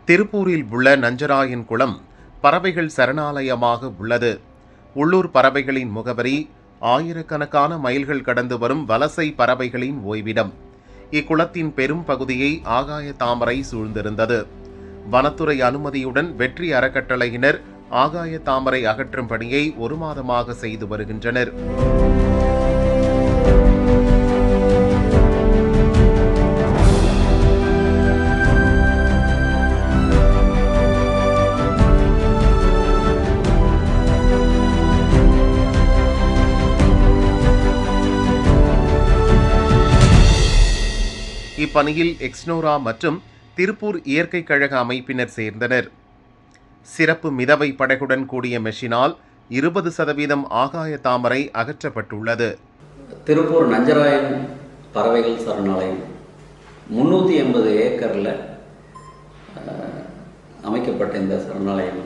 திருப்பூரில் உள்ள நஞ்சராயன் குளம் பறவைகள் சரணாலயமாக உள்ளது. உள்ளூர் பறவைகளின் முகவரி ஆயிரக்கணக்கான மைல்கள் கடந்து வரும் வலசை பறவைகளின் ஓய்விடம். இக்குளத்தின் பெரும் பகுதியை ஆகாய தாமரை சூழ்ந்திருந்தது. வனத்துறை அனுமதியுடன் வெற்றி அறக்கட்டளையினர் ஆகாய தாமரை அகற்றும் பணியை 1 மாதமாக செய்து வருகின்றனர். இப்பணியில் எக்ஸ்னோரா மற்றும் திருப்பூர் இயற்கை கழக அமைப்பினர் சேர்ந்தனர். சிறப்பு மிதவை படகுடன் கூடிய மெஷினால் 20% ஆகாய தாமரை அகற்றப்பட்டுள்ளது. திருப்பூர் நஞ்சராயன் பறவைகள் சரணாலயம் 380 ஏக்கரில் அமைக்கப்பட்ட இந்த சரணாலயம்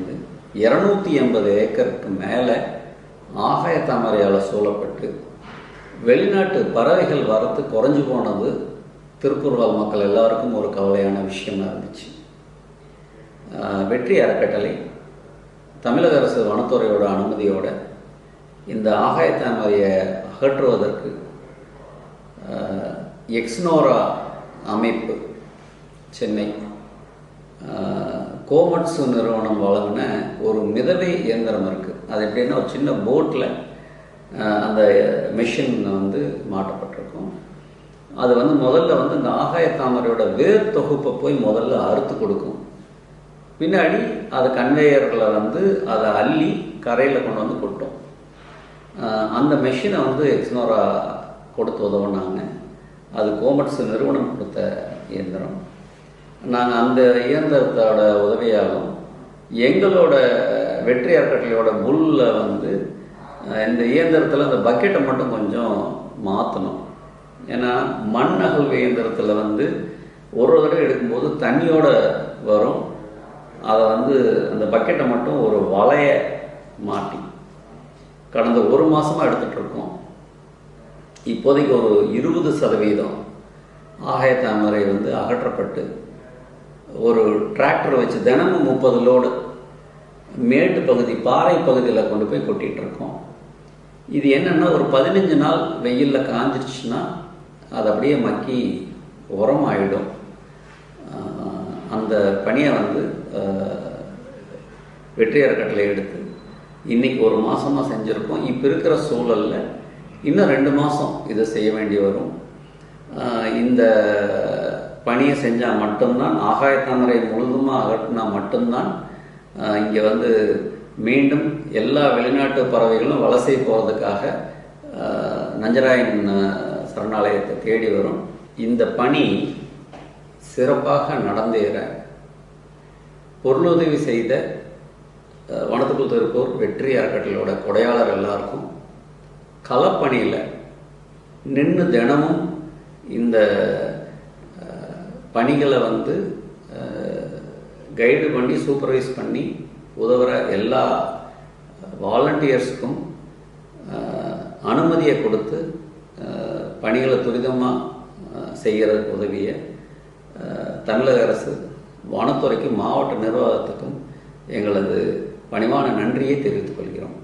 280 ஏக்கருக்கு மேலே ஆகாய தாமரையால் சூழப்பட்டு வெளிநாட்டு பறவைகள் வரத்து குறைஞ்சு போனது திருப்பூர் வாழ் மக்கள் எல்லாருக்கும் ஒரு கவலையான விஷயமா இருந்துச்சு. வெற்றி அறக்கட்டளை தமிழக அரசு வனத்துறையோட அனுமதியோட இந்த ஆகாய தாமரையை அகற்றுவதற்கு எக்ஸ்னோரா அமைப்பு சென்னை கோமட்ஸு நிறுவனம் வழங்கின ஒரு மிதவை இயந்திரம் இருக்குது. அது எப்படின்னா ஒரு சின்ன போட்டில் அந்த மெஷின் மாட்டப்பட்டிருக்கும். அது முதல்ல இந்த ஆகாய தாமரையோட வேர் தொகுப்பை போய் முதல்ல அறுத்து கொடுக்கும். பின்னாடி அது கன்வேயரில் அதை அள்ளி கரையில் கொண்டு கொட்டும். அந்த மெஷினை எக்ஸ்னோரா கொடுத்து உதவுனாங்க. அது கோமட்ஸ் நிறுவனம் கொடுத்த இயந்திரம். நாங்கள் அந்த இயந்திரத்தோட உதவியாலும் எங்களோட வெற்றி அறக்கட்டளையோட புல்லில் இந்த இயந்திரத்தில் அந்த பக்கெட்டை மட்டும் கொஞ்சம் மாற்றணும். ஏன்னா மண் அகழ்வு இயந்திரத்தில் ஒரு தடவை எடுக்கும்போது தண்ணியோட வரும். அதை அந்த பக்கெட்டை மட்டும் ஒரு வலைய மாட்டி கடந்த 1 மாதமாக எடுத்துகிட்ருக்கோம். இப்போதைக்கு ஒரு 20% ஆகாய தாமரை அகற்றப்பட்டு ஒரு டிராக்டர் வச்சு தினமும் 30 லோடு மேட்டு பகுதி பாறை பகுதியில் கொண்டு போய் கொட்டிகிட்ருக்கோம். இது என்னென்னா ஒரு 15 நாள் வெயிலில் காஞ்சிருச்சுன்னா அது அப்படியே மக்கி உரமாயிடும். அந்த பணியை வெற்றி அறக்கட்டளை எடுத்து இன்றைக்கி 1 மாதமாக செஞ்சுருக்கோம். இப்போ இருக்கிற சூழலில் இன்னும் 2 மாதம் இதை செய்ய வேண்டி வரும். இந்த பணியை செஞ்சால் மட்டும்தான் ஆகாய தாமரை முழுதுமாக அகற்றினா மட்டும்தான் இங்கே மீண்டும் எல்லா வெளிநாட்டு பறவைகளும் வலசை போகிறதுக்காக நஞ்சராயன் சரணாலயத்தை தேடி வரும். இந்த பணி சிறப்பாக நடந்தேற பொருளுதவி செய்த வனத்துக்குள் திருப்பூர் வெற்றி அறக்கட்டளையோட கொடையாளர் எல்லாருக்கும் களப்பணியில் நின்று தினமும் இந்த பணிகளை கைடு பண்ணி சூப்பர்வைஸ் பண்ணி உதவுற எல்லா வாலண்டியர்ஸுக்கும் அனுமதியை கொடுத்து பணிகளை துரிதமாக செய்கிறதுக்கு உதவிய தமிழக அரசு வனத்துறைக்கும் மாவட்ட நிர்வாகத்துக்கும் எங்களது பணிவான நன்றியை தெரிவித்துக் கொள்கிறோம்.